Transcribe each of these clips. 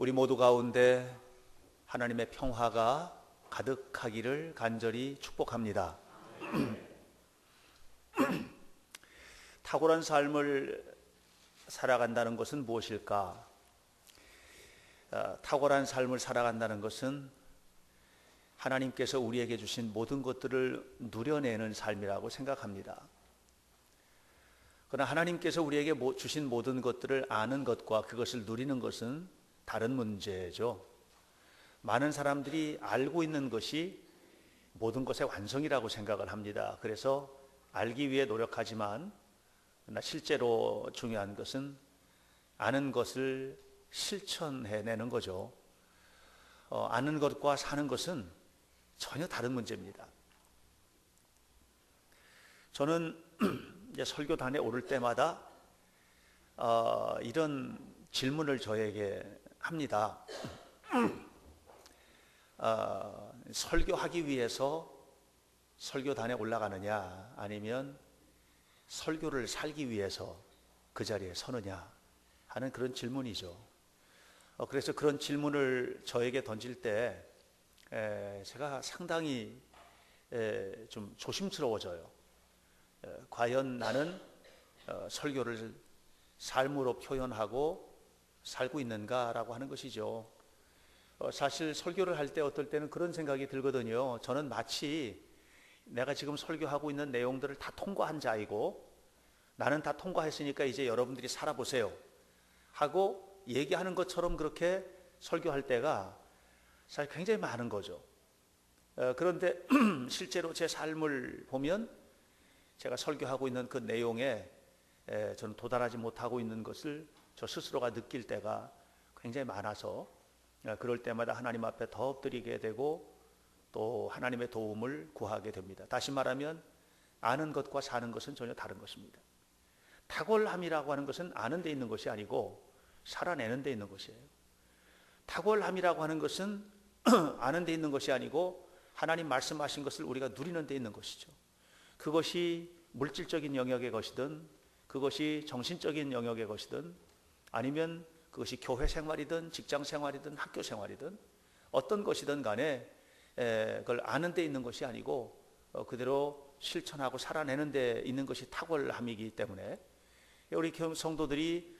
우리 모두 가운데 하나님의 평화가 가득하기를 간절히 축복합니다. 탁월한 삶을 살아간다는 것은 무엇일까? 탁월한 삶을 살아간다는 것은 하나님께서 우리에게 주신 모든 것들을 누려내는 삶이라고 생각합니다. 그러나 하나님께서 우리에게 주신 모든 것들을 아는 것과 그것을 누리는 것은 다른 문제죠. 많은 사람들이 알고 있는 것이 모든 것의 완성이라고 생각을 합니다. 그래서 알기 위해 노력하지만 실제로 중요한 것은 아는 것을 실천해내는 거죠. 아는 것과 사는 것은 전혀 다른 문제입니다. 저는 이제 설교단에 오를 때마다 이런 질문을 저에게 합니다. 설교하기 위해서 설교단에 올라가느냐, 아니면 설교를 살기 위해서 그 자리에 서느냐 하는 그런 질문이죠. 그래서 그런 질문을 저에게 던질 때 제가 상당히 좀 조심스러워져요. 과연 나는 설교를 삶으로 표현하고 살고 있는가라고 하는 것이죠. 사실 설교를 할 때 어떨 때는 그런 생각이 들거든요. 저는 마치 내가 지금 설교하고 있는 내용들을 다 통과한 자이고, 나는 다 통과했으니까 이제 여러분들이 살아보세요 하고 얘기하는 것처럼 그렇게 설교할 때가 사실 굉장히 많은 거죠. 그런데 실제로 제 삶을 보면 제가 설교하고 있는 그 내용에 저는 도달하지 못하고 있는 것을 저 스스로가 느낄 때가 굉장히 많아서, 그럴 때마다 하나님 앞에 더 엎드리게 되고 또 하나님의 도움을 구하게 됩니다. 다시 말하면 아는 것과 사는 것은 전혀 다른 것입니다. 탁월함이라고 하는 것은 아는 데 있는 것이 아니고 살아내는 데 있는 것이에요. 탁월함이라고 하는 것은 아는 데 있는 것이 아니고 하나님 말씀하신 것을 우리가 누리는 데 있는 것이죠. 그것이 물질적인 영역의 것이든, 그것이 정신적인 영역의 것이든, 아니면 그것이 교회 생활이든 직장 생활이든 학교 생활이든 어떤 것이든 간에 그걸 아는 데 있는 것이 아니고 그대로 실천하고 살아내는 데 있는 것이 탁월함이기 때문에, 우리 성도들이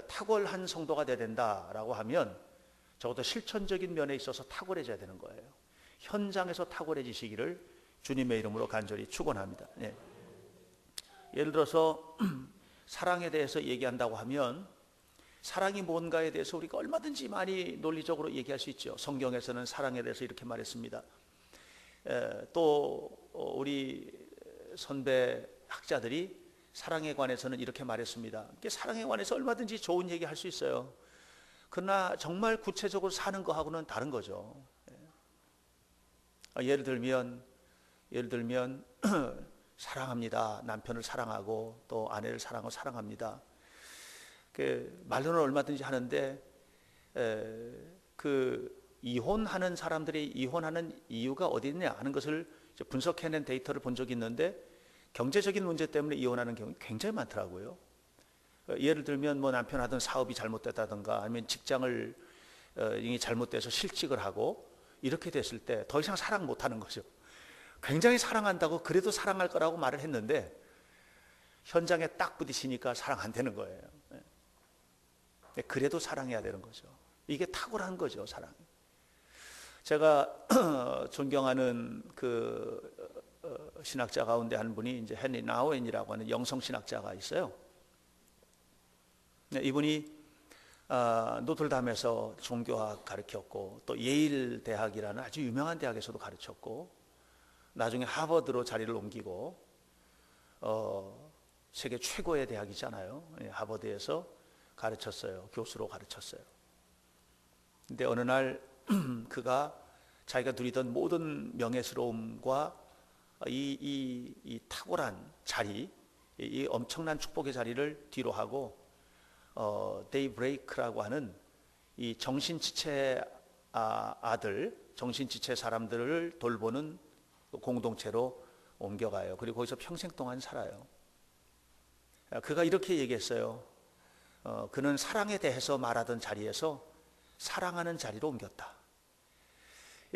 탁월한 성도가 되어야 된다라고 하면 적어도 실천적인 면에 있어서 탁월해져야 되는 거예요. 현장에서 탁월해지시기를 주님의 이름으로 간절히 축원합니다. 예를 들어서 사랑에 대해서 얘기한다고 하면 사랑이 뭔가에 대해서 우리가 얼마든지 많이 논리적으로 얘기할 수 있죠. 성경에서는 사랑에 대해서 이렇게 말했습니다. 또 우리 선배 학자들이 사랑에 관해서는 이렇게 말했습니다. 사랑에 관해서 얼마든지 좋은 얘기 할 수 있어요. 그러나 정말 구체적으로 사는 거하고는 다른 거죠. 예를 들면 사랑합니다. 남편을 사랑하고 또 아내를 사랑하고 사랑합니다. 말로는 얼마든지 하는데 이혼하는 사람들이 이혼하는 이유가 어디 있냐 하는 것을 분석해낸 데이터를 본 적이 있는데, 경제적인 문제 때문에 이혼하는 경우가 굉장히 많더라고요. 예를 들면 남편 하던 사업이 잘못됐다든가, 아니면 직장을 잘못돼서 실직을 하고 이렇게 됐을 때 더 이상 사랑 못하는 거죠. 굉장히 사랑한다고 그래도 사랑할 거라고 말을 했는데 현장에 딱 부딪히니까 사랑 안 되는 거예요. 그래도 사랑해야 되는 거죠. 이게 탁월한 거죠, 사랑이. 제가 존경하는 그 신학자 가운데 한 분이 이제 헨리 나우엔이라고 하는 영성 신학자가 있어요. 이분이 노틀담에서 종교학 가르쳤고 또 예일 대학이라는 아주 유명한 대학에서도 가르쳤고, 나중에 하버드로 자리를 옮기고 세계 최고의 대학이잖아요. 하버드에서 가르쳤어요. 교수로 가르쳤어요. 근데 어느 날 그가 자기가 누리던 모든 명예스러움과 이 탁월한 자리, 이 엄청난 축복의 자리를 뒤로 하고 데이브레이크라고 하는 이 정신지체 아들, 정신지체 사람들을 돌보는 공동체로 옮겨가요. 그리고 거기서 평생 동안 살아요. 그가 이렇게 얘기했어요. 그는 사랑에 대해서 말하던 자리에서 사랑하는 자리로 옮겼다.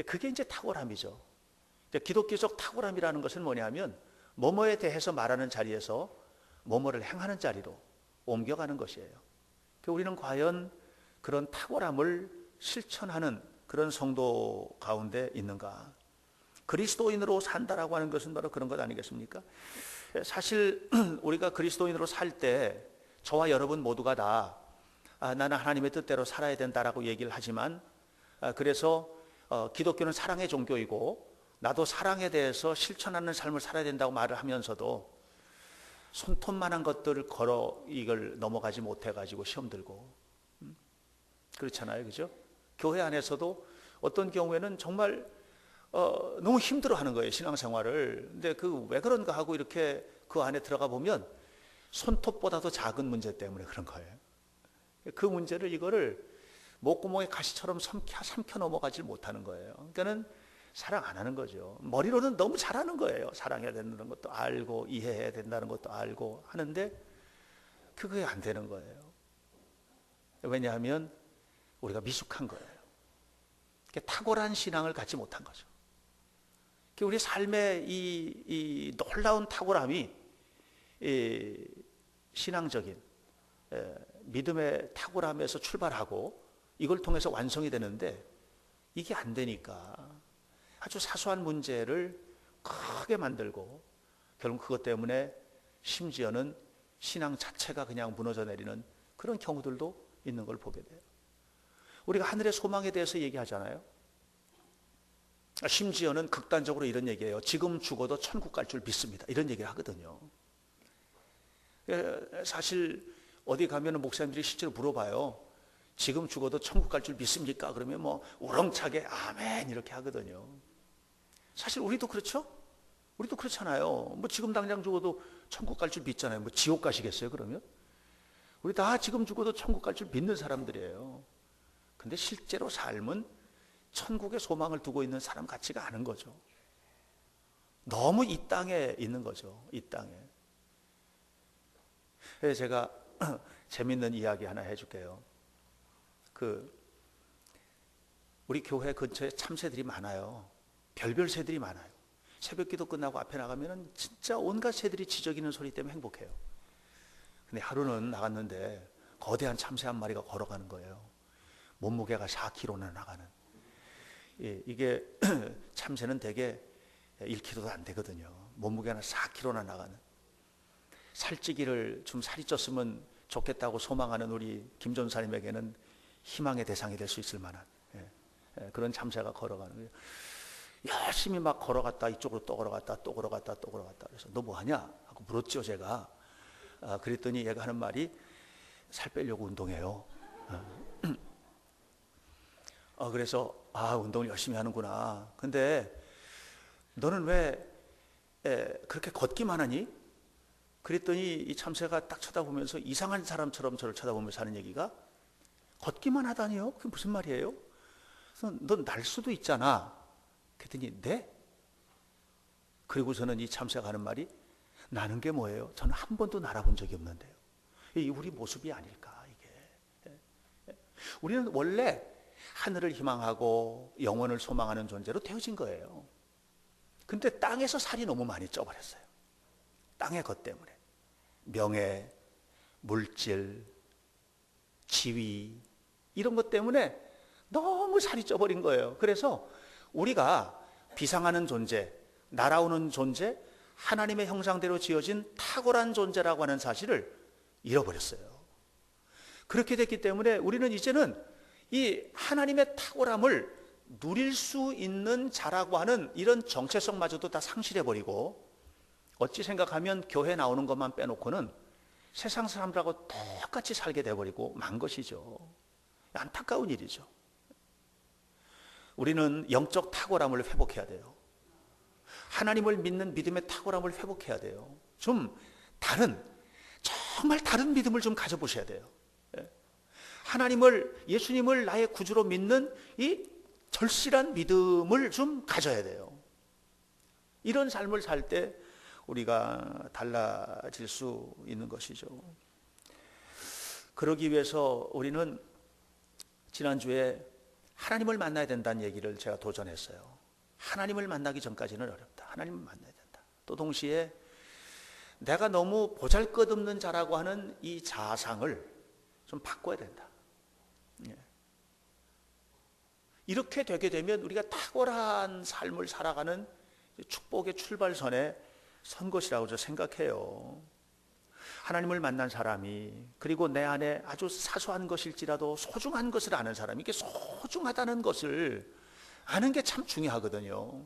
그게 이제 탁월함이죠. 기독교적 탁월함이라는 것은 뭐냐면 뭐뭐에 대해서 말하는 자리에서 뭐뭐를 행하는 자리로 옮겨가는 것이에요. 우리는 과연 그런 탁월함을 실천하는 그런 성도 가운데 있는가? 그리스도인으로 산다라고 하는 것은 바로 그런 것 아니겠습니까? 사실 우리가 그리스도인으로 살 때 저와 여러분 모두가 다 나는 하나님의 뜻대로 살아야 된다라고 얘기를 하지만, 그래서 기독교는 사랑의 종교이고 나도 사랑에 대해서 실천하는 삶을 살아야 된다고 말을 하면서도 손톱만한 것들을 걸어 이걸 넘어가지 못해가지고 시험 들고, 그렇잖아요, 그죠? 교회 안에서도 어떤 경우에는 정말 너무 힘들어하는 거예요, 신앙생활을. 근데 왜 그런가 하고 이렇게 그 안에 들어가 보면 손톱보다도 작은 문제 때문에 그런 거예요. 그 문제를 이거를 목구멍에 가시처럼 삼켜 넘어가질 못하는 거예요. 그러니까는 사랑 안 하는 거죠. 머리로는 너무 잘하는 거예요. 사랑해야 된다는 것도 알고 이해해야 된다는 것도 알고 하는데 그게 안 되는 거예요. 왜냐하면 우리가 미숙한 거예요. 탁월한 신앙을 갖지 못한 거죠. 우리 삶의 이 놀라운 탁월함이 신앙적인 믿음의 탁월함에서 출발하고 이걸 통해서 완성이 되는데, 이게 안 되니까 아주 사소한 문제를 크게 만들고 결국 그것 때문에 심지어는 신앙 자체가 그냥 무너져 내리는 그런 경우들도 있는 걸 보게 돼요. 우리가 하늘의 소망에 대해서 얘기하잖아요. 심지어는 극단적으로 이런 얘기예요. 지금 죽어도 천국 갈 줄 믿습니다. 이런 얘기를 하거든요. 사실 어디 가면 목사님들이 실제로 물어봐요. 지금 죽어도 천국 갈 줄 믿습니까? 그러면 우렁차게 아멘 이렇게 하거든요. 사실 우리도 그렇죠? 우리도 그렇잖아요. 지금 당장 죽어도 천국 갈 줄 믿잖아요. 지옥 가시겠어요, 그러면? 우리 다 지금 죽어도 천국 갈 줄 믿는 사람들이에요. 근데 실제로 삶은 천국의 소망을 두고 있는 사람 같지가 않은 거죠. 너무 이 땅에 있는 거죠. 이 땅에. 그래서 제가 재밌는 이야기 하나 해줄게요. 우리 교회 근처에 참새들이 많아요. 별별 새들이 많아요. 새벽 기도 끝나고 앞에 나가면 진짜 온갖 새들이 지저귀는 소리 때문에 행복해요. 근데 하루는 나갔는데 거대한 참새 한 마리가 걸어가는 거예요. 몸무게가 4kg나 나가는. 이게 참새는 대개 1kg도 안 되거든요. 몸무게는 4kg나 나가는. 살찌기를 좀 살이 쪘으면 좋겠다고 소망하는 우리 김 전사님에게는 희망의 대상이 될 수 있을 만한 그런 참새가 걸어가는 거예요. 열심히 막 걸어갔다 이쪽으로 또 걸어갔다 또 걸어갔다 또 걸어갔다. 그래서 너 뭐하냐 하고 물었죠, 제가. 그랬더니 얘가 하는 말이 살 빼려고 운동해요. 그래서 운동을 열심히 하는구나. 근데 너는 왜 그렇게 걷기만 하니? 그랬더니 이 참새가 딱 쳐다보면서 이상한 사람처럼 저를 쳐다보면서 하는 얘기가, 걷기만 하다니요? 그게 무슨 말이에요? 그래서 넌 날 수도 있잖아. 그랬더니 네? 그리고 저는 이 참새가 하는 말이, 나는 게 뭐예요? 저는 한 번도 날아본 적이 없는데요. 이 우리 모습이 아닐까 이게. 우리는 원래 하늘을 희망하고 영원을 소망하는 존재로 되어진 거예요. 근데 땅에서 살이 너무 많이 쪄버렸어요. 땅의 것 때문에. 명예, 물질, 지위 이런 것 때문에 너무 살이 쪄버린 거예요. 그래서 우리가 비상하는 존재, 날아오는 존재, 하나님의 형상대로 지어진 탁월한 존재라고 하는 사실을 잃어버렸어요. 그렇게 됐기 때문에 우리는 이제는 이 하나님의 탁월함을 누릴 수 있는 자라고 하는 이런 정체성마저도 다 상실해버리고, 어찌 생각하면 교회 나오는 것만 빼놓고는 세상 사람들하고 똑같이 살게 돼버리고 만 것이죠. 안타까운 일이죠. 우리는 영적 탁월함을 회복해야 돼요. 하나님을 믿는 믿음의 탁월함을 회복해야 돼요. 좀 정말 다른 믿음을 좀 가져보셔야 돼요. 하나님을, 예수님을 나의 구주로 믿는 이 절실한 믿음을 좀 가져야 돼요. 이런 삶을 살 때 우리가 달라질 수 있는 것이죠. 그러기 위해서 우리는 지난주에 하나님을 만나야 된다는 얘기를 제가 도전했어요. 하나님을 만나기 전까지는 어렵다. 하나님을 만나야 된다. 또 동시에 내가 너무 보잘것없는 자라고 하는 이 자아상을 좀 바꿔야 된다. 이렇게 되게 되면 우리가 탁월한 삶을 살아가는 축복의 출발선에 선 것이라고 저 생각해요. 하나님을 만난 사람이, 그리고 내 안에 아주 사소한 것일지라도 소중한 것을 아는 사람이, 이게 소중하다는 것을 아는 게 참 중요하거든요.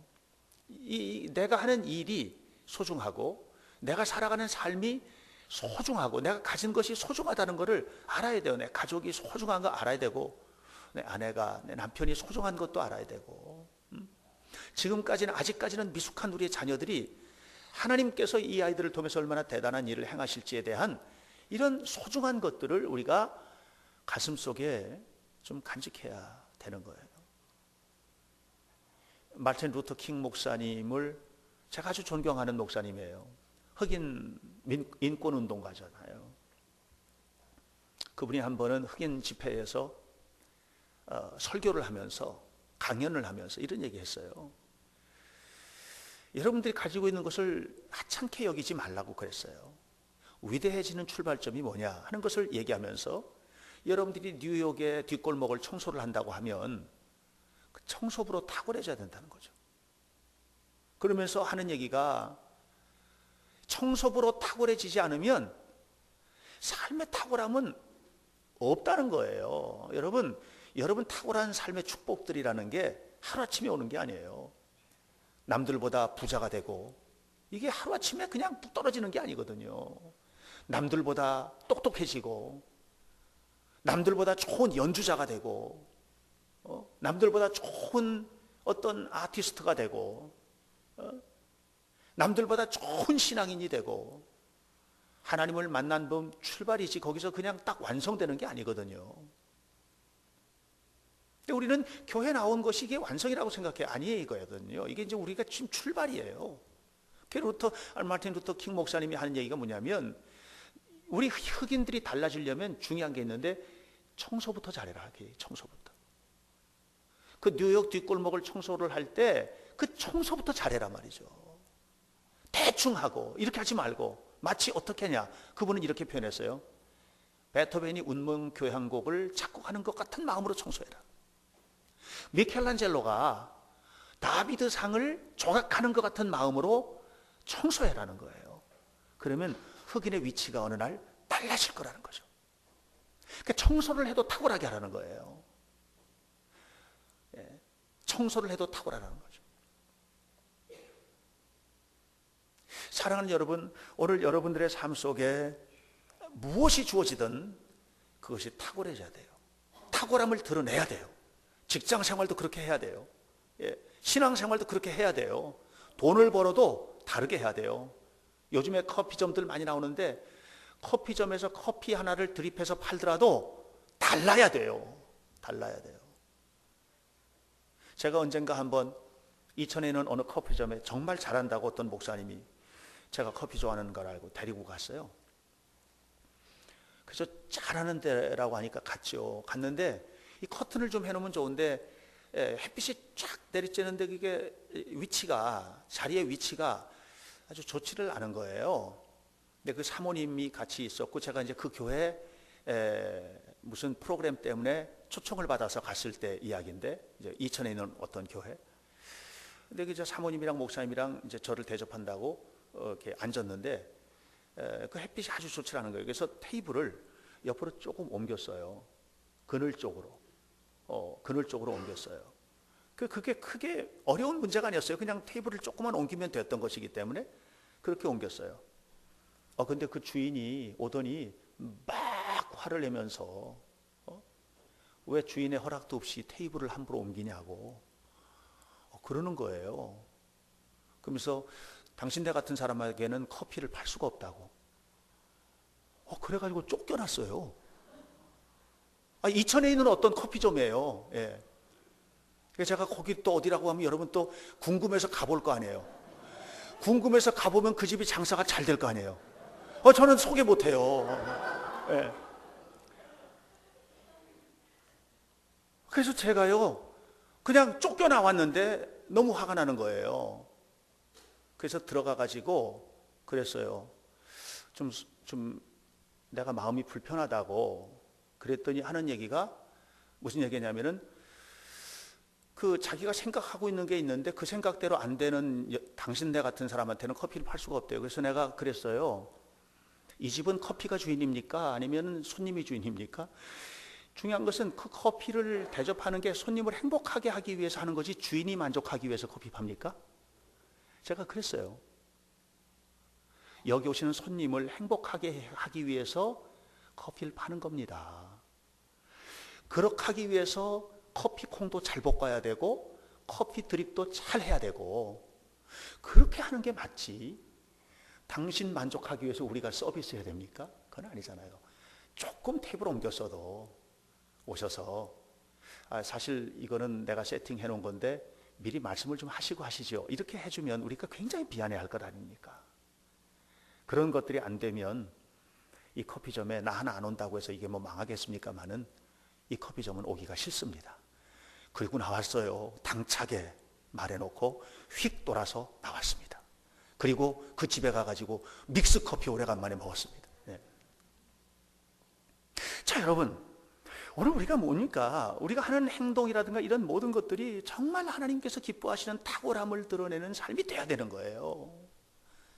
내가 하는 일이 소중하고 내가 살아가는 삶이 소중하고 내가 가진 것이 소중하다는 것을 알아야 돼요. 내 가족이 소중한 거 알아야 되고, 내 아내가, 내 남편이 소중한 것도 알아야 되고, 지금까지는, 아직까지는 미숙한 우리의 자녀들이 하나님께서 이 아이들을 통해서 얼마나 대단한 일을 행하실지에 대한 이런 소중한 것들을 우리가 가슴속에 좀 간직해야 되는 거예요. 마틴 루터 킹 목사님을 제가 아주 존경하는 목사님이에요. 흑인 인권 운동가잖아요. 그분이 한 번은 흑인 집회에서 설교를 하면서, 강연을 하면서 이런 얘기했어요. 여러분들이 가지고 있는 것을 하찮게 여기지 말라고 그랬어요. 위대해지는 출발점이 뭐냐 하는 것을 얘기하면서, 여러분들이 뉴욕의 뒷골목을 청소를 한다고 하면 그 청소부로 탁월해져야 된다는 거죠. 그러면서 하는 얘기가, 청소부로 탁월해지지 않으면 삶의 탁월함은 없다는 거예요. 여러분 탁월한 삶의 축복들이라는 게 하루아침에 오는 게 아니에요. 남들보다 부자가 되고, 이게 하루아침에 그냥 뚝 떨어지는 게 아니거든요. 남들보다 똑똑해지고, 남들보다 좋은 연주자가 되고, 남들보다 좋은 어떤 아티스트가 되고, 남들보다 좋은 신앙인이 되고, 하나님을 만난 분 출발이지 거기서 그냥 딱 완성되는 게 아니거든요. 우리는 교회 나온 것이 이게 완성이라고 생각해요. 아니에요, 이거거든요. 이게 이제 우리가 지금 출발이에요. 마틴 루터 킹 목사님이 하는 얘기가 뭐냐면, 우리 흑인들이 달라지려면 중요한 게 있는데, 청소부터 잘해라. 청소부터. 그 뉴욕 뒷골목을 청소를 할 때 그 청소부터 잘해라 말이죠. 대충 하고 이렇게 하지 말고, 마치 어떻게 하냐, 그분은 이렇게 표현했어요. 베토벤이 운명 교향곡을 작곡하는 것 같은 마음으로 청소해라. 미켈란젤로가 다비드상을 조각하는 것 같은 마음으로 청소해라는 거예요. 그러면 흑인의 위치가 어느 날 달라질 거라는 거죠. 그러니까 청소를 해도 탁월하게 하라는 거예요. 청소를 해도 탁월하라는 거죠. 사랑하는 여러분, 오늘 여러분들의 삶 속에 무엇이 주어지든 그것이 탁월해져야 돼요. 탁월함을 드러내야 돼요. 직장 생활도 그렇게 해야 돼요. 신앙 생활도 그렇게 해야 돼요. 돈을 벌어도 다르게 해야 돼요. 요즘에 커피점들 많이 나오는데, 커피점에서 커피 하나를 드립해서 팔더라도 달라야 돼요. 달라야 돼요. 제가 언젠가 한번 이천에 있는 어느 커피점에 정말 잘한다고 어떤 목사님이, 제가 커피 좋아하는 걸 알고 데리고 갔어요. 그래서 잘하는 데라고 하니까 갔죠. 갔는데 이 커튼을 좀 해놓으면 좋은데, 햇빛이 쫙 내리쬐는데 그게 자리의 위치가 아주 좋지를 않은 거예요. 근데 그 사모님이 같이 있었고, 제가 이제 그 교회 무슨 프로그램 때문에 초청을 받아서 갔을 때 이야기인데, 이제 이천에 있는 어떤 교회. 근데 그 사모님이랑 목사님이랑 이제 저를 대접한다고 이렇게 앉았는데, 그 햇빛이 아주 좋지 않은 거예요. 그래서 테이블을 옆으로 조금 옮겼어요. 그늘 쪽으로 옮겼어요. 그게 크게 어려운 문제가 아니었어요. 그냥 테이블을 조금만 옮기면 됐던 것이기 때문에 그렇게 옮겼어요. 근데 그 주인이 오더니 막 화를 내면서, 왜 주인의 허락도 없이 테이블을 함부로 옮기냐고 그러는 거예요. 그러면서 당신네 같은 사람에게는 커피를 팔 수가 없다고. 그래가지고 쫓겨났어요. 이천에 있는 어떤 커피점이에요. 그래서 제가 거기 또 어디라고 하면 여러분 또 궁금해서 가볼 거 아니에요. 궁금해서 가보면 그 집이 장사가 잘 될 거 아니에요. 저는 소개 못해요. 그래서 제가요, 그냥 쫓겨나왔는데 너무 화가 나는 거예요. 그래서 들어가 가지고 그랬어요. 좀 내가 마음이 불편하다고 그랬더니 하는 얘기가 무슨 얘기냐면은 그 자기가 생각하고 있는 게 있는데 그 생각대로 안 되는 당신네 같은 사람한테는 커피를 팔 수가 없대요. 그래서 내가 그랬어요. 이 집은 커피가 주인입니까? 아니면 손님이 주인입니까? 중요한 것은 그 커피를 대접하는 게 손님을 행복하게 하기 위해서 하는 거지 주인이 만족하기 위해서 커피 팝니까? 제가 그랬어요. 여기 오시는 손님을 행복하게 하기 위해서 커피를 파는 겁니다. 그렇게 하기 위해서 커피 콩도 잘 볶아야 되고 커피 드립도 잘 해야 되고 그렇게 하는 게 맞지. 당신 만족하기 위해서 우리가 서비스해야 됩니까? 그건 아니잖아요. 조금 탭을 옮겼어도 오셔서 사실 이거는 내가 세팅해 놓은 건데 미리 말씀을 좀 하시고 하시죠. 이렇게 해주면 우리가 굉장히 미안해할 것 아닙니까? 그런 것들이 안 되면 이 커피점에 나 하나 안 온다고 해서 이게 뭐 망하겠습니까마는 이 커피점은 오기가 싫습니다. 그리고 나왔어요. 당차게 말해놓고 휙 돌아서 나왔습니다. 그리고 그 집에 가가지고 믹스 커피 오래간만에 먹었습니다. 네. 자, 여러분, 오늘 우리가 뭡니까? 우리가 하는 행동이라든가 이런 모든 것들이 정말 하나님께서 기뻐하시는 탁월함을 드러내는 삶이 돼야 되는 거예요.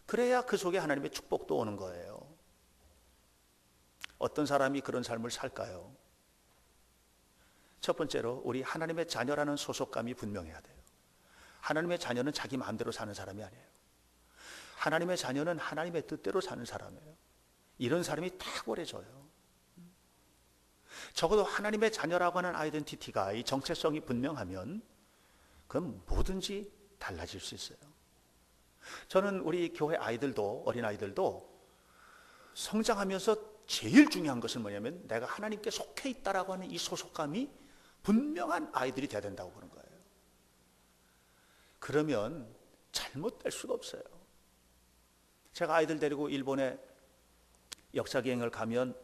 그래야 그 속에 하나님의 축복도 오는 거예요. 어떤 사람이 그런 삶을 살까요? 첫 번째로 우리 하나님의 자녀라는 소속감이 분명해야 돼요. 하나님의 자녀는 자기 마음대로 사는 사람이 아니에요. 하나님의 자녀는 하나님의 뜻대로 사는 사람이에요. 이런 사람이 탁월해져요. 적어도 하나님의 자녀라고 하는 아이덴티티가 이 정체성이 분명하면 그건 뭐든지 달라질 수 있어요. 저는 우리 교회 아이들도 어린 아이들도 성장하면서 제일 중요한 것은 뭐냐면 내가 하나님께 속해 있다라고 하는 이 소속감이 분명한 아이들이 돼야 된다고 보는 거예요. 그러면 잘못될 수가 없어요. 제가 아이들 데리고 일본에 역사여행을 가면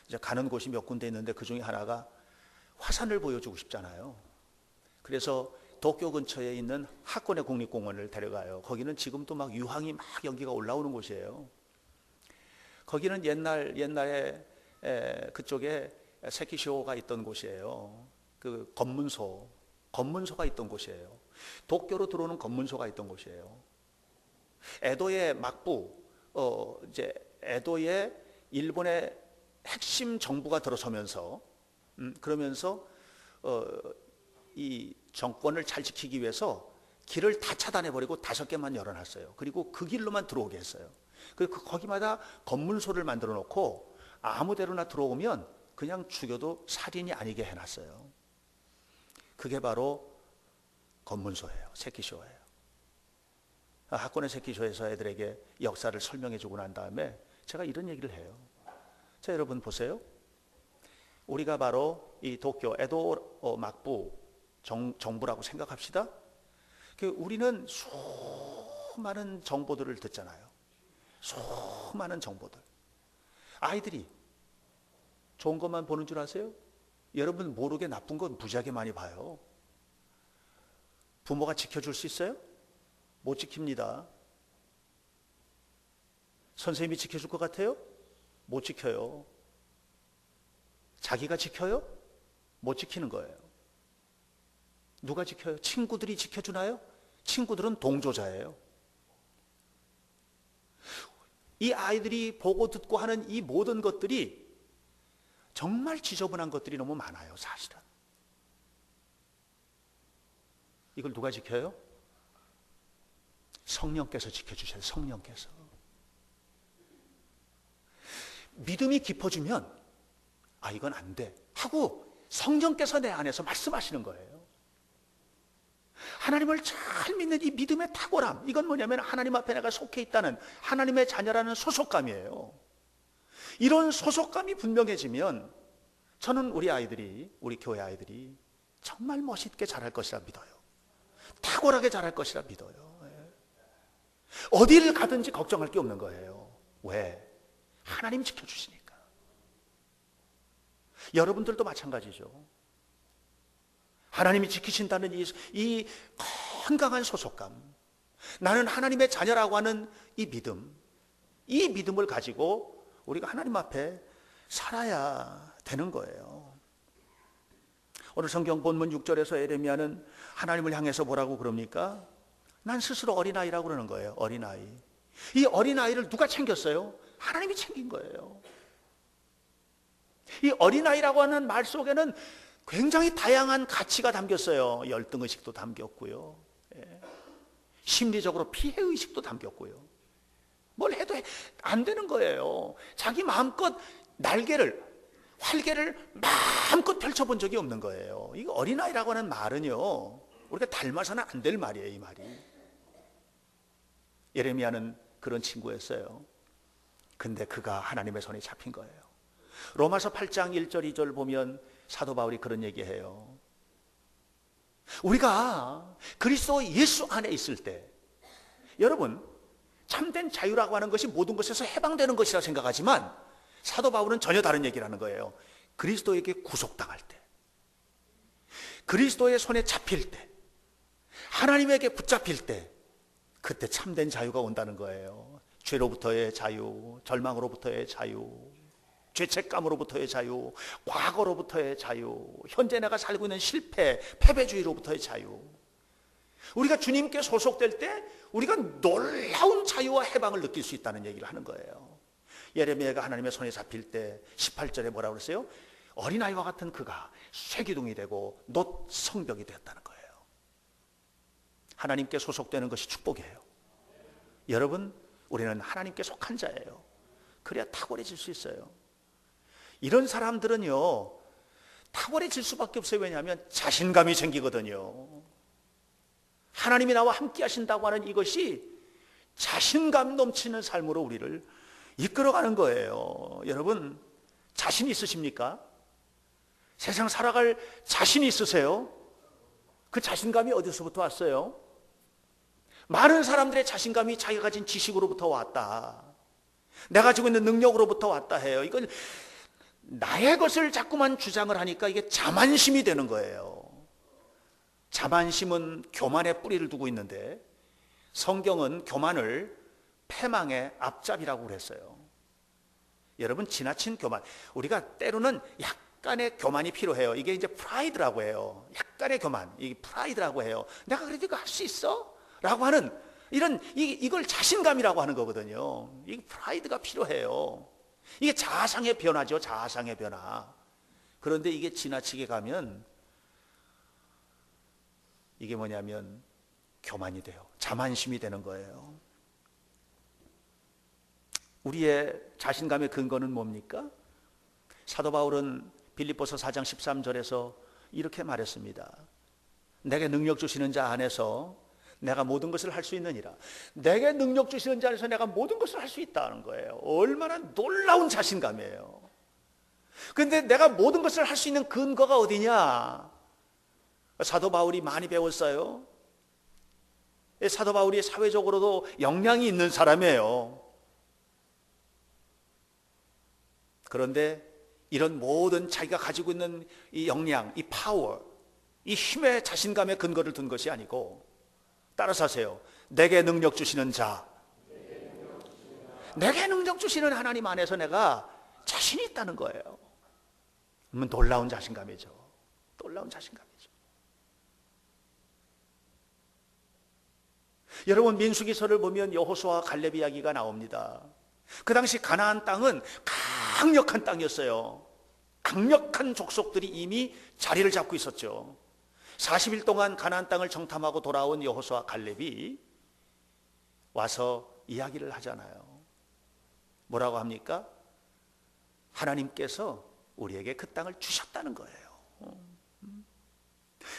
이제 가는 곳이 몇 군데 있는데 그 중에 하나가 화산을 보여주고 싶잖아요. 그래서 도쿄 근처에 있는 하코네 국립공원을 데려가요. 거기는 지금도 막 유황이 막 연기가 올라오는 곳이에요. 거기는 옛날에 그쪽에 세키쇼가 있던 곳이에요. 그 검문소가 있던 곳이에요. 도쿄로 들어오는 검문소가 있던 곳이에요. 에도의 막부, 이제 에도의 일본의 핵심 정부가 들어서면서, 그러면서 이 정권을 잘 지키기 위해서 길을 다 차단해버리고 5개만 열어놨어요. 그리고 그 길로만 들어오게 했어요. 그리고 거기마다 검문소를 만들어 놓고 아무데로나 들어오면 그냥 죽여도 살인이 아니게 해놨어요. 그게 바로 검문소예요. 세키쇼예요. 하코네 세키쇼에서 애들에게 역사를 설명해 주고 난 다음에 제가 이런 얘기를 해요. 자, 여러분 보세요. 우리가 바로 이 도쿄 에도 막부 정부라고 생각합시다. 우리는 수많은 정보들을 듣잖아요. 수많은 정보들. 아이들이 좋은 것만 보는 줄 아세요? 여러분 모르게 나쁜 건 무지하게 많이 봐요. 부모가 지켜줄 수 있어요? 못 지킵니다. 선생님이 지켜줄 것 같아요? 못 지켜요. 자기가 지켜요? 못 지키는 거예요. 누가 지켜요? 친구들이 지켜주나요? 친구들은 동조자예요. 이 아이들이 보고 듣고 하는 이 모든 것들이 정말 지저분한 것들이 너무 많아요, 사실은. 이걸 누가 지켜요? 성령께서 지켜주셔요, 성령께서. 믿음이 깊어지면 이건 안 돼 하고 성령께서 내 안에서 말씀하시는 거예요. 하나님을 잘 믿는 이 믿음의 탁월함, 이건 뭐냐면 하나님 앞에 내가 속해 있다는 하나님의 자녀라는 소속감이에요. 이런 소속감이 분명해지면 저는 우리 교회 아이들이 정말 멋있게 자랄 것이라 믿어요. 탁월하게 자랄 것이라 믿어요. 어디를 가든지 걱정할 게 없는 거예요. 왜? 하나님 지켜주시니까. 여러분들도 마찬가지죠. 하나님이 지키신다는 이 건강한 소속감, 나는 하나님의 자녀라고 하는 이 믿음을 가지고 우리가 하나님 앞에 살아야 되는 거예요. 오늘 성경 본문 6절에서 에레미야는 하나님을 향해서 뭐라고 그럽니까? 난 스스로 어린아이라고 그러는 거예요. 어린아이. 이 어린아이를 누가 챙겼어요? 하나님이 챙긴 거예요. 이 어린아이라고 하는 말 속에는 굉장히 다양한 가치가 담겼어요. 열등의식도 담겼고요. 심리적으로 피해의식도 담겼고요. 뭘 해도 안 되는 거예요. 자기 마음껏 활개를 마음껏 펼쳐본 적이 없는 거예요. 이거 어린아이라고 하는 말은요, 우리가 닮아서는 안 될 말이에요, 이 말이. 예레미야는 그런 친구였어요. 근데 그가 하나님의 손에 잡힌 거예요. 로마서 8장 1절 2절 보면 사도 바울이 그런 얘기해요. 우리가 그리스도 예수 안에 있을 때, 여러분, 참된 자유라고 하는 것이 모든 것에서 해방되는 것이라 생각하지만 사도 바울은 전혀 다른 얘기를 하는 거예요. 그리스도에게 구속당할 때, 그리스도의 손에 잡힐 때, 하나님에게 붙잡힐 때, 그때 참된 자유가 온다는 거예요. 죄로부터의 자유, 절망으로부터의 자유, 죄책감으로부터의 자유, 과거로부터의 자유, 현재 내가 살고 있는 실패, 패배주의로부터의 자유. 우리가 주님께 소속될 때 우리가 놀라운 자유와 해방을 느낄 수 있다는 얘기를 하는 거예요. 예레미야가 하나님의 손에 잡힐 때 18절에 뭐라고 그랬어요? 어린아이와 같은 그가 쇠기둥이 되고 놋 성벽이 되었다는 거예요. 하나님께 소속되는 것이 축복이에요. 여러분, 우리는 하나님께 속한 자예요. 그래야 탁월해질 수 있어요. 이런 사람들은요, 탁월해질 수밖에 없어요. 왜냐하면 자신감이 생기거든요. 하나님이 나와 함께 하신다고 하는 이것이 자신감 넘치는 삶으로 우리를 이끌어가는 거예요. 여러분, 자신 있으십니까? 세상 살아갈 자신이 있으세요? 그 자신감이 어디서부터 왔어요? 많은 사람들의 자신감이 자기가 가진 지식으로부터 왔다, 내가 가지고 있는 능력으로부터 왔다 해요. 이건 나의 것을 자꾸만 주장을 하니까 이게 자만심이 되는 거예요. 자만심은 교만의 뿌리를 두고 있는데 성경은 교만을 패망의 앞잡이라고 그랬어요. 여러분, 지나친 교만, 우리가 때로는 약간의 교만이 필요해요. 이게 이제 프라이드라고 해요. 약간의 교만, 이게 프라이드라고 해요. 내가 그래도 이거 할 수 있어? 라고 하는 이걸 자신감이라고 하는 거거든요. 이 프라이드가 필요해요. 이게 자아상의 변화죠. 자아상의 변화. 그런데 이게 지나치게 가면 이게 뭐냐면 교만이 돼요. 자만심이 되는 거예요. 우리의 자신감의 근거는 뭡니까? 사도 바울은 빌립보서 4장 13절에서 이렇게 말했습니다. 내게 능력 주시는 자 안에서 내가 모든 것을 할 수 있느니라. 내게 능력 주시는 자 안에서 내가 모든 것을 할 수 있다는 거예요. 얼마나 놀라운 자신감이에요. 그런데 내가 모든 것을 할 수 있는 근거가 어디냐? 사도 바울이 많이 배웠어요. 사도 바울이 사회적으로도 역량이 있는 사람이에요. 그런데 이런 모든 자기가 가지고 있는 이 역량, 이 파워, 이 힘의 자신감의 근거를 둔 것이 아니고, 따라서 하세요. 내게 능력 주시는 자, 내게 능력 주시는 하나님 안에서 내가 자신이 있다는 거예요. 놀라운 자신감이죠. 놀라운 자신감이죠. 여러분, 민수기서를 보면 여호수아와 갈렙 이야기가 나옵니다. 그 당시 가나안 땅은 강력한 땅이었어요. 강력한 족속들이 이미 자리를 잡고 있었죠. 40일 동안 가나안 땅을 정탐하고 돌아온 여호수아 갈렙이 와서 이야기를 하잖아요. 뭐라고 합니까? 하나님께서 우리에게 그 땅을 주셨다는 거예요.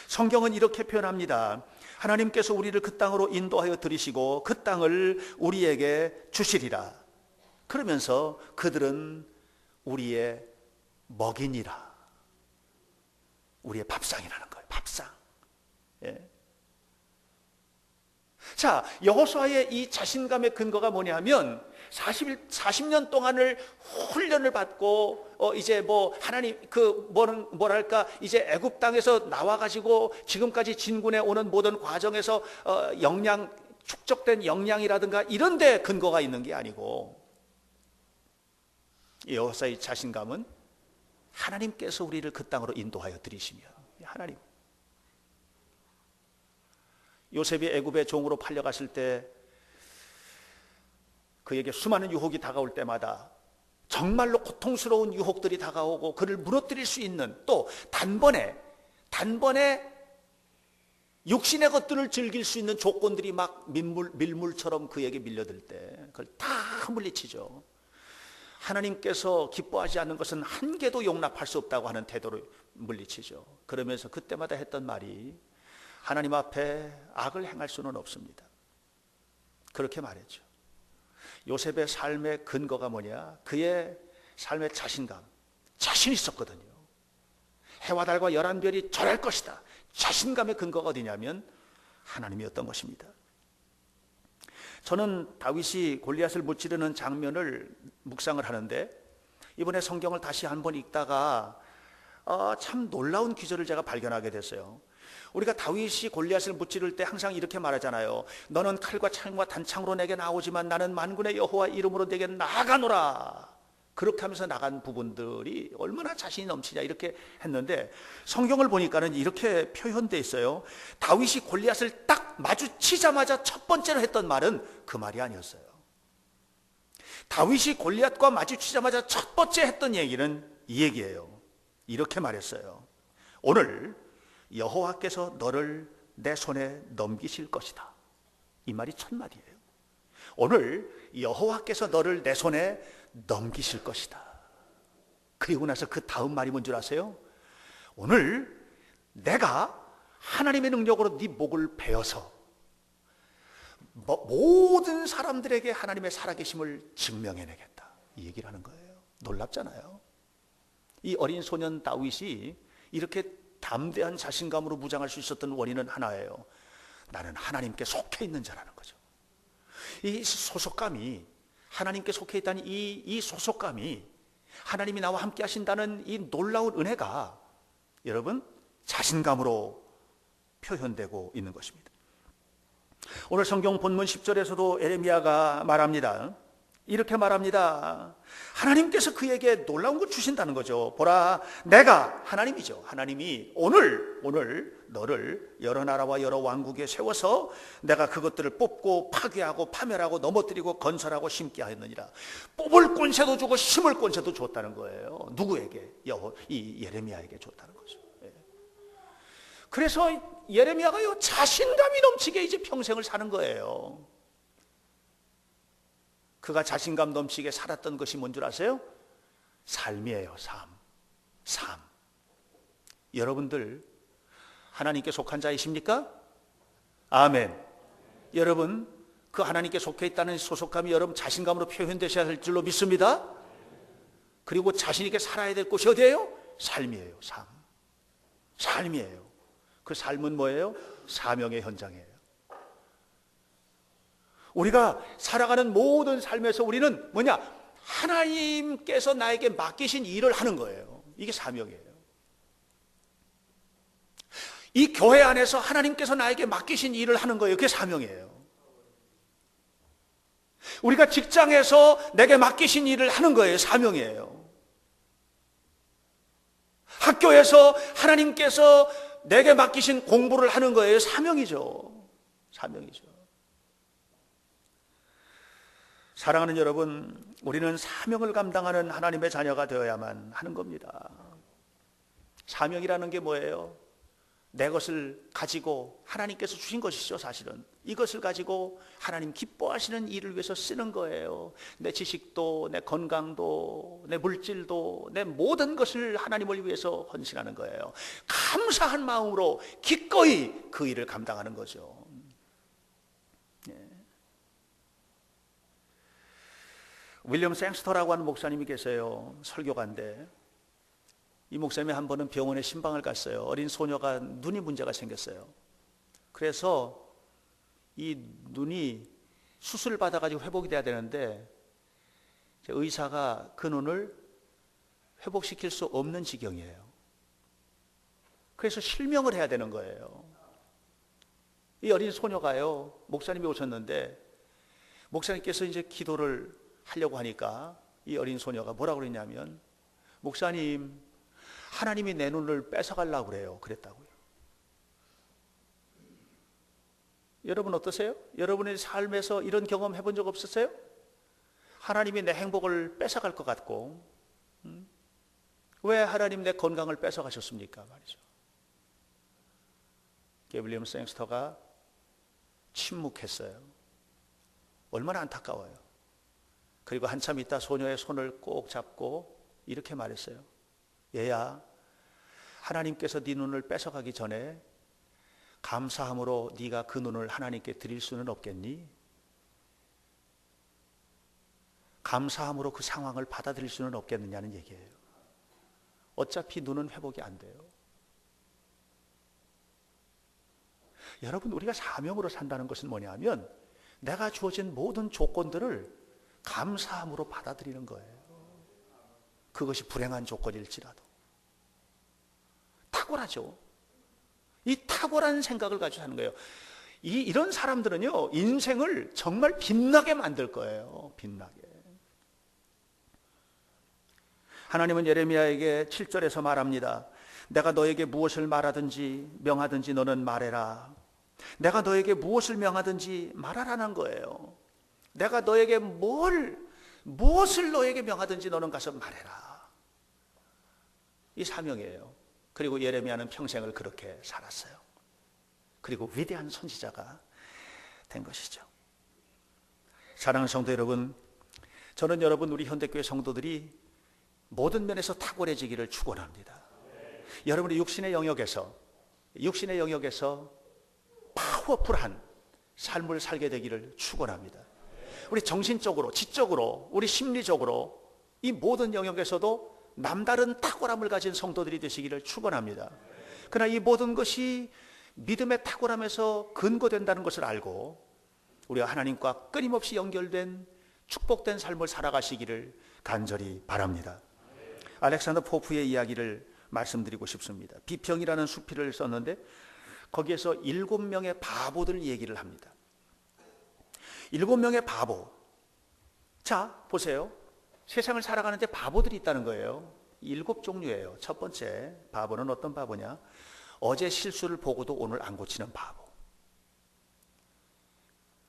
성경은 이렇게 표현합니다. 하나님께서 우리를 그 땅으로 인도하여 들이시고 그 땅을 우리에게 주시리라. 그러면서 그들은 우리의 먹이니라. 우리의 밥상이라는 거예요. 밥상. 예. 자, 여호수아의 이 자신감의 근거가 뭐냐면 40년 동안을 훈련을 받고 이제 뭐 하나님 뭐랄까 이제 애굽 땅에서 나와 가지고 지금까지 진군해 오는 모든 과정에서 축적된 역량이라든가 이런 데 근거가 있는 게 아니고, 여호수아의 자신감은 하나님께서 우리를 그 땅으로 인도하여 들이시며, 하나님. 요셉이 애굽의 종으로 팔려갔을 때 그에게 수많은 유혹이 다가올 때마다 정말로 고통스러운 유혹들이 다가오고 그를 무너뜨릴 수 있는, 또 단번에 육신의 것들을 즐길 수 있는 조건들이 막 밀물처럼 그에게 밀려들 때 그걸 다 물리치죠. 하나님께서 기뻐하지 않는 것은 한 개도 용납할 수 없다고 하는 태도로 물리치죠. 그러면서 그때마다 했던 말이, 하나님 앞에 악을 행할 수는 없습니다. 그렇게 말했죠. 요셉의 삶의 근거가 뭐냐? 그의 삶의 자신감, 자신 있었거든요. 해와 달과 11별이 절할 것이다. 자신감의 근거가 어디냐면 하나님이었던 것입니다. 저는 다윗이 골리앗을 무찌르는 장면을 묵상을 하는데, 이번에 성경을 다시 한번 읽다가 참 놀라운 기절을 제가 발견하게 됐어요. 우리가 다윗이 골리앗을 무찌를 때 항상 이렇게 말하잖아요. 너는 칼과 창과 단창으로 내게 나오지만 나는 만군의 여호와 이름으로 내게 나아가노라. 그렇게 하면서 나간 부분들이 얼마나 자신이 넘치냐 이렇게 했는데, 성경을 보니까는 이렇게 표현되어 있어요. 다윗이 골리앗을 딱 마주치자마자 첫 번째로 했던 말은 그 말이 아니었어요. 다윗이 골리앗과 마주치자마자 첫 번째 했던 얘기는 이 얘기예요. 이렇게 말했어요. 오늘 여호와께서 너를 내 손에 넘기실 것이다. 이 말이 첫 마디예요. 오늘 여호와께서 너를 내 손에 넘기실 것이다. 그리고 나서 그 다음 말이 뭔 줄 아세요? 오늘 내가 하나님의 능력으로 네 목을 베어서 모든 사람들에게 하나님의 살아계심을 증명해내겠다. 이 얘기를 하는 거예요. 놀랍잖아요. 이 어린 소년 다윗이 이렇게 담대한 자신감으로 무장할 수 있었던 원인은 하나예요. 나는 하나님께 속해 있는 자라는 거죠. 이 소속감이, 하나님께 속해 있다는 이 소속감이, 하나님이 나와 함께 하신다는 이 놀라운 은혜가 여러분 자신감으로 표현되고 있는 것입니다. 오늘 성경 본문 10절에서도 예레미야가 말합니다. 이렇게 말합니다. 하나님께서 그에게 놀라운 걸 주신다는 거죠. 보라, 내가, 하나님이죠. 하나님이 오늘 너를 여러 나라와 여러 왕국에 세워서 내가 그것들을 뽑고 파괴하고 파멸하고 넘어뜨리고 건설하고 심게 하였느니라. 뽑을 권세도 주고 심을 권세도 줬다는 거예요. 누구에게? 이 예레미야에게 줬다는 거죠. 그래서 예레미야가요, 자신감이 넘치게 이제 평생을 사는 거예요. 그가 자신감 넘치게 살았던 것이 뭔 줄 아세요? 삶이에요. 삶. 여러분들 하나님께 속한 자이십니까? 아멘. 여러분 그 하나님께 속해 있다는 소속감이 여러분 자신감으로 표현되셔야 할 줄로 믿습니다. 그리고 자신 있게 살아야 될 곳이 어디예요? 삶이에요. 삶이에요. 그 삶은 뭐예요? 사명의 현장이에요. 우리가 살아가는 모든 삶에서 우리는 뭐냐? 하나님께서 나에게 맡기신 일을 하는 거예요. 이게 사명이에요. 이 교회 안에서 하나님께서 나에게 맡기신 일을 하는 거예요. 그게 사명이에요. 우리가 직장에서 내게 맡기신 일을 하는 거예요. 사명이에요. 학교에서 하나님께서 내게 맡기신 공부를 하는 거예요. 사명이죠. 사랑하는 여러분, 우리는 사명을 감당하는 하나님의 자녀가 되어야만 하는 겁니다. 사명이라는 게 뭐예요? 내 것을 가지고 하나님께서 주신 것이죠. 사실은 이것을 가지고 하나님 기뻐하시는 일을 위해서 쓰는 거예요. 내 지식도, 내 건강도, 내 물질도, 내 모든 것을 하나님을 위해서 헌신하는 거예요. 감사한 마음으로 기꺼이 그 일을 감당하는 거죠. 윌리엄 생스터라고 하는 목사님이 계세요. 설교가인데 이 목사님이 한 번은 병원에 신방을 갔어요. 어린 소녀가 눈이 문제가 생겼어요. 그래서 이 눈이 수술 받아가지고 회복이 돼야 되는데 의사가 그 눈을 회복시킬 수 없는 지경이에요. 그래서 실명을 해야 되는 거예요. 이 어린 소녀가요, 목사님이 오셨는데 목사님께서 이제 기도를 하려고 하니까 이 어린 소녀가 뭐라고 그랬냐면, 목사님, 하나님이 내 눈을 뺏어가려고 그래요. 그랬다고요. 여러분 어떠세요? 여러분의 삶에서 이런 경험 해본 적 없으세요? 하나님이 내 행복을 뺏어갈 것 같고, 왜 하나님 내 건강을 뺏어가셨습니까? 말이죠. 게블리엄 생스터가 침묵했어요. 얼마나 안타까워요. 그리고 한참 있다 소녀의 손을 꼭 잡고 이렇게 말했어요. 얘야, 하나님께서 네 눈을 뺏어가기 전에 감사함으로 네가 그 눈을 하나님께 드릴 수는 없겠니? 감사함으로 그 상황을 받아들일 수는 없겠느냐는 얘기예요. 어차피 눈은 회복이 안 돼요. 여러분, 우리가 사명으로 산다는 것은 뭐냐면 내가 주어진 모든 조건들을 감사함으로 받아들이는 거예요. 그것이 불행한 조건일지라도. 탁월하죠. 이 탁월한 생각을 가지고 사는 거예요. 이런 사람들은요, 인생을 정말 빛나게 만들 거예요. 빛나게. 하나님은 예레미야에게 7절에서 말합니다. 내가 너에게 무엇을 말하든지 명하든지 너는 말해라. 내가 너에게 무엇을 명하든지 말하라는 거예요. 내가 너에게 무엇을 너에게 명하든지 너는 가서 말해라. 이 사명이에요. 그리고 예레미야는 평생을 그렇게 살았어요. 그리고 위대한 선지자가 된 것이죠. 사랑하는 성도 여러분, 저는 여러분 우리 현대교회 성도들이 모든 면에서 탁월해지기를 축원합니다. 여러분의 육신의 영역에서 파워풀한 삶을 살게 되기를 축원합니다. 우리 정신적으로, 지적으로, 우리 심리적으로 이 모든 영역에서도 남다른 탁월함을 가진 성도들이 되시기를 축원합니다. 그러나 이 모든 것이 믿음의 탁월함에서 근거된다는 것을 알고 우리가 하나님과 끊임없이 연결된 축복된 삶을 살아가시기를 간절히 바랍니다. 알렉산더 포프의 이야기를 말씀드리고 싶습니다. 비평이라는 수필을 썼는데 거기에서 7명의 바보들 얘기를 합니다. 7명의 바보. 자, 보세요. 세상을 살아가는데 바보들이 있다는 거예요. 7종류예요. 첫 번째 바보는 어떤 바보냐? 어제 실수를 보고도 오늘 안 고치는 바보.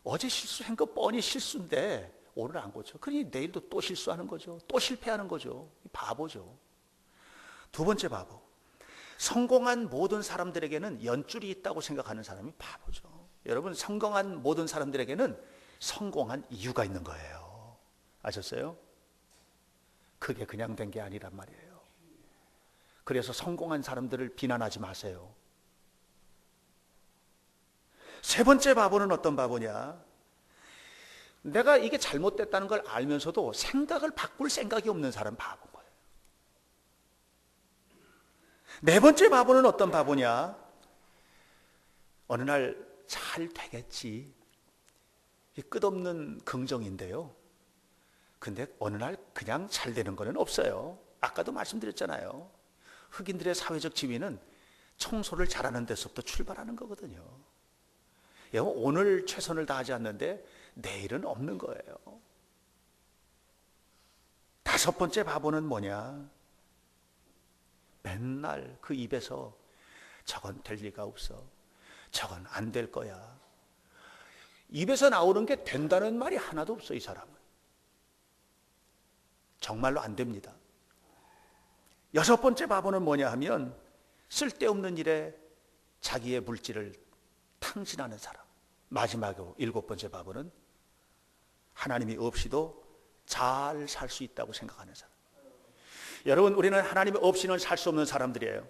어제 실수한 거 뻔히 실수인데 오늘 안 고쳐. 그러니 내일도 또 실수하는 거죠. 또 실패하는 거죠. 바보죠. 두 번째 바보. 성공한 모든 사람들에게는 연줄이 있다고 생각하는 사람이 바보죠. 여러분, 성공한 모든 사람들에게는 성공한 이유가 있는 거예요. 아셨어요? 그게 그냥 된 게 아니란 말이에요. 그래서 성공한 사람들을 비난하지 마세요. 세 번째 바보는 어떤 바보냐? 내가 이게 잘못됐다는 걸 알면서도 생각을 바꿀 생각이 없는 사람 바보인 거예요. 네 번째 바보는 어떤 바보냐? 어느 날 잘 되겠지. 끝없는 긍정인데요. 근데 어느 날 그냥 잘 되는 거는 없어요. 아까도 말씀드렸잖아요. 흑인들의 사회적 지위는 청소를 잘하는 데서부터 출발하는 거거든요. 오늘 최선을 다하지 않는데 내일은 없는 거예요. 다섯 번째 바보는 뭐냐? 맨날 그 입에서 저건 될 리가 없어. 저건 안 될 거야. 입에서 나오는 게 된다는 말이 하나도 없어, 이 사람은. 정말로 안 됩니다. 여섯 번째 바보는 뭐냐 하면 쓸데없는 일에 자기의 물질을 탕진하는 사람. 마지막으로 일곱 번째 바보는 하나님이 없이도 잘 살 수 있다고 생각하는 사람. 여러분, 우리는 하나님이 없이는 살 수 없는 사람들이에요.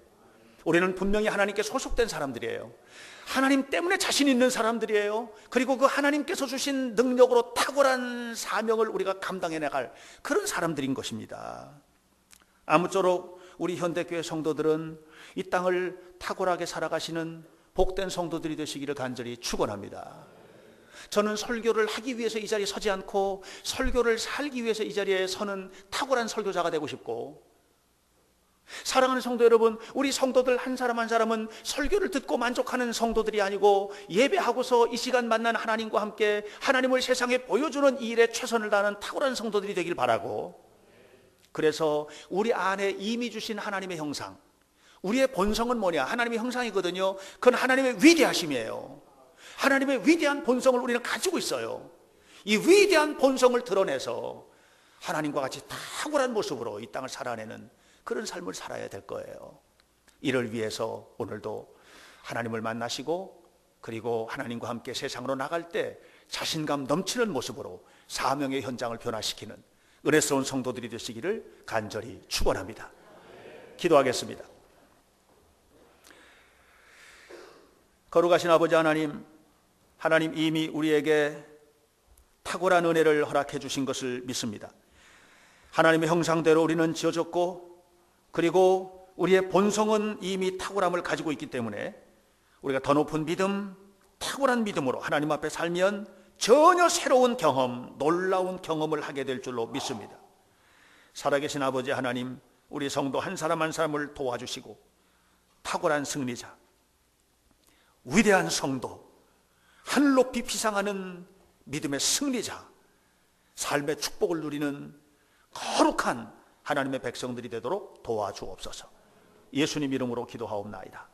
우리는 분명히 하나님께 소속된 사람들이에요. 하나님 때문에 자신 있는 사람들이에요. 그리고 그 하나님께서 주신 능력으로 탁월한 사명을 우리가 감당해 나갈 그런 사람들인 것입니다. 아무쪼록 우리 현대교회 성도들은 이 땅을 탁월하게 살아가시는 복된 성도들이 되시기를 간절히 축원합니다. 저는 설교를 하기 위해서 이 자리에 서지 않고 설교를 살기 위해서 이 자리에 서는 탁월한 설교자가 되고 싶고, 사랑하는 성도 여러분, 우리 성도들 한 사람 한 사람은 설교를 듣고 만족하는 성도들이 아니고 예배하고서 이 시간 만난 하나님과 함께 하나님을 세상에 보여주는 이 일에 최선을 다하는 탁월한 성도들이 되길 바라고, 그래서 우리 안에 이미 주신 하나님의 형상, 우리의 본성은 뭐냐? 하나님의 형상이거든요. 그건 하나님의 위대하심이에요. 하나님의 위대한 본성을 우리는 가지고 있어요. 이 위대한 본성을 드러내서 하나님과 같이 탁월한 모습으로 이 땅을 살아내는 그런 삶을 살아야 될 거예요. 이를 위해서 오늘도 하나님을 만나시고, 그리고 하나님과 함께 세상으로 나갈 때 자신감 넘치는 모습으로 사명의 현장을 변화시키는 은혜스러운 성도들이 되시기를 간절히 축원합니다. 기도하겠습니다. 거룩하신 아버지 하나님, 하나님 이미 우리에게 탁월한 은혜를 허락해 주신 것을 믿습니다. 하나님의 형상대로 우리는 지어졌고, 그리고 우리의 본성은 이미 탁월함을 가지고 있기 때문에 우리가 더 높은 믿음, 탁월한 믿음으로 하나님 앞에 살면 전혀 새로운 경험, 놀라운 경험을 하게 될 줄로 믿습니다. 살아계신 아버지 하나님, 우리 성도 한 사람 한 사람을 도와주시고 탁월한 승리자, 위대한 성도, 하늘 높이 비상하는 믿음의 승리자, 삶의 축복을 누리는 거룩한 하나님의 백성들이 되도록 도와주옵소서. 예수님 이름으로 기도하옵나이다.